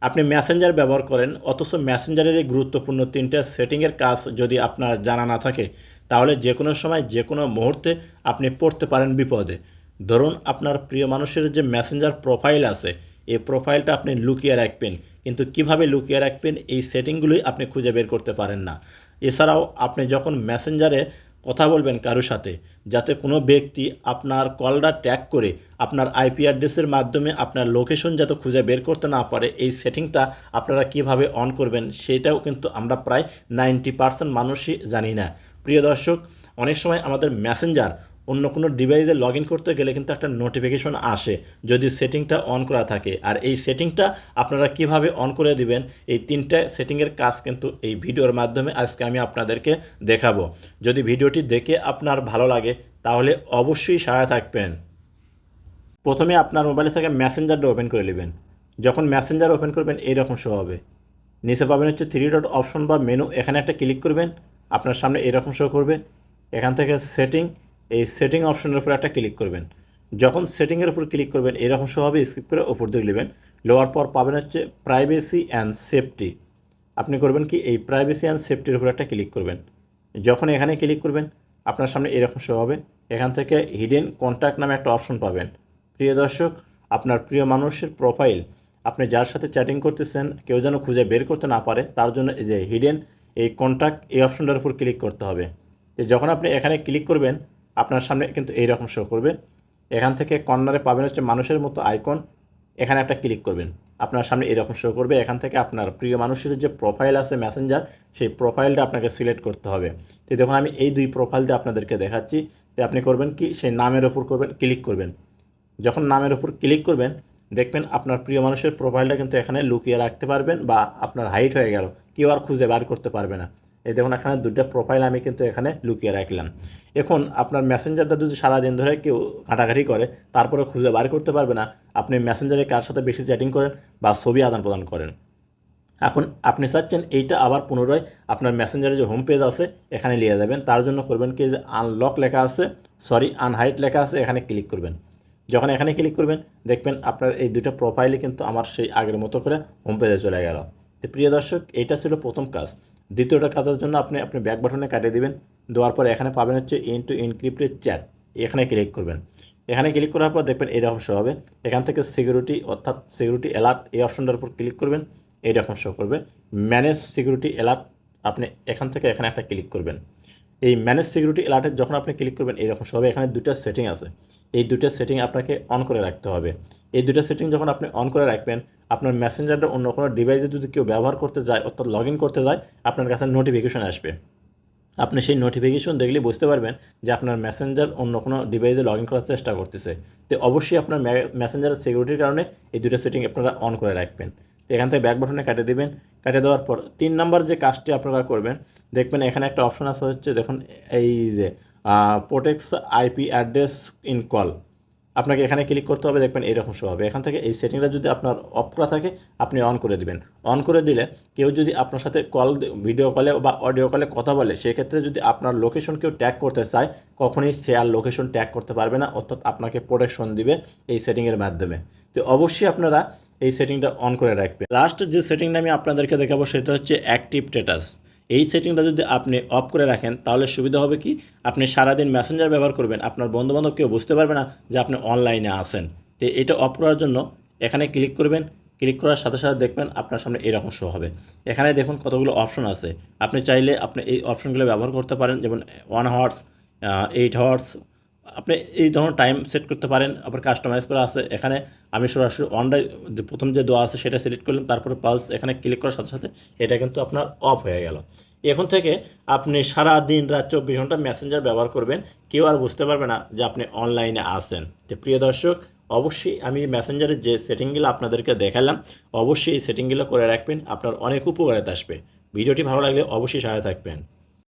আপনি মেসেঞ্জার ব্যবহার করেন অথচ মেসেঞ্জারের এই গুরুত্বপূর্ণ ৩টা সেটিংয়ের কাজ যদি আপনার জানা না থাকে তাহলে যে কোনো সময় যে কোনো মুহূর্তে আপনি পড়তে পারেন বিপদে। ধরুন আপনার প্রিয় মানুষের যে মেসেঞ্জার প্রোফাইল আছে এই প্রোফাইলটা আপনি লুকিয়ে রাখবেন, কিন্তু কিভাবে লুকিয়ে রাখবেন এই সেটিংগুলোই আপনি খুঁজে বের করতে পারেন না। এছাড়াও আপনি যখন মেসেঞ্জারে কথা বলবেন কারোর সাথে, যাতে কোনো ব্যক্তি আপনার কলটা ট্র্যাক করে আপনার আইপি অ্যাড্রেসের মাধ্যমে আপনার লোকেশন যাতে খুঁজে বের করতে না পারে এই সেটিংটা আপনারা কিভাবে অন করবেন সেটাও কিন্তু আমরা প্রায় 90% মানুষই জানি না। প্রিয় দর্শক, অনেক সময় আমাদের মেসেঞ্জার অন্য কোনো ডিভাইসে লগ ইন করতে গেলে কিন্তু একটা নোটিফিকেশন আসে যদি সেটিংটা অন করা থাকে। আর এই সেটিংটা আপনারা কিভাবে অন করে দিবেন এই 3টা সেটিংয়ের কাজ কিন্তু এই ভিডিওর মাধ্যমে আজকে আমি আপনাদেরকে দেখাবো। যদি ভিডিওটি দেখে আপনার ভালো লাগে তাহলে অবশ্যই সাথে থাকবেন। প্রথমে আপনার মোবাইলে থেকে মেসেঞ্জারটা ওপেন করে নেবেন। যখন মেসেঞ্জার ওপেন করবেন এইরকম শো হবে। নিচে পাবেন হচ্ছে 3 ডট অপশন বা মেনু, এখানে একটা ক্লিক করবেন। আপনার সামনে এরকম শো করবে। এখান থেকে সেটিং, এই সেটিং অপশনের উপর একটা ক্লিক করবেন। যখন সেটিংয়ের উপর ক্লিক করবেন এরকম শো হবে, স্কিপ করে উপর দিকে নেবেন। নেওয়ার পর পাবেন হচ্ছে প্রাইভেসি অ্যান্ড সেফটি। আপনি করবেন কি এই প্রাইভেসি অ্যান্ড সেফটির উপর একটা ক্লিক করবেন। যখন এখানে ক্লিক করবেন আপনার সামনে এরকম শো হবে। এখান থেকে হিডেন কন্ট্যাক্ট নামে একটা অপশন পাবেন। প্রিয় দর্শক, আপনার প্রিয় মানুষের প্রোফাইল আপনি যার সাথে চ্যাটিং করতেছেন কেউ যেন খুঁজে বের করতে না পারে তার জন্য এই যে হিডেন এই কন্ট্যাক্ট এই অপশনটার উপর ক্লিক করতে হবে। তো যখন আপনি এখানে ক্লিক করবেন আপনার সামনে কিন্তু এইরকম শো করবে। এখান থেকে কর্নারে পাবেন হচ্ছে মানুষের মতো আইকন, এখানে একটা ক্লিক করবেন। আপনার সামনে এরকম শো করবে। এখান থেকে আপনার প্রিয় মানুষের যে প্রোফাইল আছে মেসেঞ্জার সেই প্রোফাইলটা আপনাকে সিলেক্ট করতে হবে। তো দেখুন আমি এই 2 প্রোফাইলটা আপনাদেরকে দেখাচ্ছি। তো আপনি করবেন কি সেই নামের ওপর করবেন, ক্লিক করবেন। যখন নামের উপর ক্লিক করবেন দেখবেন আপনার প্রিয় মানুষের প্রোফাইলটা কিন্তু এখানে লুকিয়ে রাখতে পারবেন বা আপনার হাইড হয়ে গেল, কেউ আর খুঁজে বার করতে পারবে না। এই দেখুন এখানে 2টা প্রোফাইল আমি কিন্তু এখানে লুকিয়ে রাখলাম। এখন আপনার মেসেঞ্জারটা যদি সারাদিন ধরে কেউ ঘাঁটাঘাঁটি করে তারপরে খুঁজে বার করতে পারবে না আপনি মেসেঞ্জারে কার সাথে বেশি চ্যাটিং করেন বা ছবি আদান প্রদান করেন। এখন আপনি চাচ্ছেন এইটা আবার পুনরায় আপনার মেসেঞ্জারে যে হোম পেজ আছে এখানে নিয়ে যাবেন। তার জন্য করবেন কি যে আনলক লেখা আছে, সরি আনহাইড লেখা আছে, এখানে ক্লিক করবেন। যখন এখানে ক্লিক করবেন দেখবেন আপনার এই 2টা প্রোফাইলে কিন্তু আমার সেই আগের মতো করে হোম পেজে চলে গেল। তো প্রিয় দর্শক, এইটা ছিল প্রথম কাজ। দ্বিতীয়টা কাজের জন্য আপনি ব্যাক বাটনে কাটিয়ে দিবেন। দেওয়ার পর এখানে পাবেন হচ্ছে ইনটু এনক্রিপ্টেড চ্যাট, এখানে ক্লিক করবেন। এখানে ক্লিক করার পর দেখবেন এরকম শো হবে। এখান থেকে সিকিউরিটি অর্থাৎ সিকিউরিটি অ্যালার্ট এই অপশনটার উপর ক্লিক করবেন, এইরকম শো করবে। ম্যানেজ সিকিউরিটি অ্যালার্ট, আপনি এখান থেকে এখানে একটা ক্লিক করবেন। এই ম্যানেজ সিকিউরিটি অ্যালার্টে যখন আপনি ক্লিক করবেন এইরকম শো হবে। এখানে 2টা সেটিং আছে, এই 2টা সেটিং আপনাকে অন করে রাখতে হবে। এই 2টা সেটিং যখন আপনি অন করে রাখবেন আপনার মেসেঞ্জারটা অন্য কোনো ডিভাইসে যদি কেউ ব্যবহার করতে যায় অর্থাৎ লগ ইন করতে যায় আপনার কাছে নোটিফিকেশন আসবে। আপনি সেই নোটিফিকেশন দেখলে বুঝতে পারবেন যে আপনার মেসেঞ্জার অন্য কোনো ডিভাইসে লগ ইন করার চেষ্টা করতেছে। তো অবশ্যই আপনার মেসেঞ্জারের সিকিউরিটির কারণে এই 2টা সেটিং আপনারা অন করে রাখবেন। তো এখান থেকে ব্যাক বাটনে কাটিয়ে দেবেন। কাটিয়ে দেওয়ার পর 3 নাম্বার যে কাজটি আপনারা করবেন দেখবেন এখানে একটা অপশন আছে হচ্ছে দেখুন এই যে protects IP address in call, আপনাকে এখানে ক্লিক করতে হবে। দেখবেন এরকম শো হবে। এখান থেকে এই সেটিংটা যদি আপনার অফ করা থাকে আপনি অন করে দিবেন। অন করে দিলে কেউ যদি আপনার সাথে ভিডিও কলে বা অডিও কলে কথা বলে সেক্ষেত্রে যদি আপনার লোকেশন কেউ ট্যাগ করতে চায় কখনই সে আর লোকেশন ট্যাগ করতে পারবে না, অর্থাৎ আপনাকে প্রোটেকশন দিবে এই সেটিংয়ের মাধ্যমে। তো অবশ্যই আপনারা এই সেটিংটা অন করে রাখবেন। লাস্ট যে সেটিংটা আমি আপনাদেরকে দেখাবো সেটা হচ্ছে অ্যাক্টিভ স্ট্যাটাস। এই সেটিংটা যদি আপনি অফ করে রাখেন তাহলে সুবিধা হবে কি আপনি সারাদিন মেসেঞ্জার ব্যবহার করবেন আপনার বন্ধুবান্ধব কেউ বুঝতে পারবে না যে আপনি অনলাইনে আছেন। তো এটা অফ করার জন্য এখানে ক্লিক করবেন। ক্লিক করার সাথে সাথে দেখবেন আপনার সামনে এরকম শো হবে। এখানে দেখুন কতগুলো অপশন আছে, আপনি চাইলে আপনি এই অপশনগুলো ব্যবহার করতে পারেন, যেমন 1 আওয়ার্স, 8 আওয়ার্স, আপনি এই ধরনের টাইম সেট করতে পারেন। আবার কাস্টমাইজ করা আছে। এখানে আমি সরাসরি অনডাই প্রথম যে দেওয়া আছে সেটা সিলেক্ট করলাম, তারপরে পালস এখানে ক্লিক করার সাথে সাথে এটা কিন্তু আপনার অফ হয়ে গেল। এখন থেকে আপনি সারা দিন রাত 24 ঘন্টা মেসেঞ্জার ব্যবহার করবেন, কেউ আর বুঝতে পারবে না যে আপনি অনলাইনে আছেন। তো প্রিয় দর্শক, অবশ্যই আমি মেসেঞ্জারের যে সেটিংগুলো আপনাদেরকে দেখালাম অবশ্যই এই সেটিংগুলো করে রাখবেন, আপনার অনেক উপকারে আসবে। ভিডিওটি ভালো লাগলে অবশ্যই সাথে থাকবেন।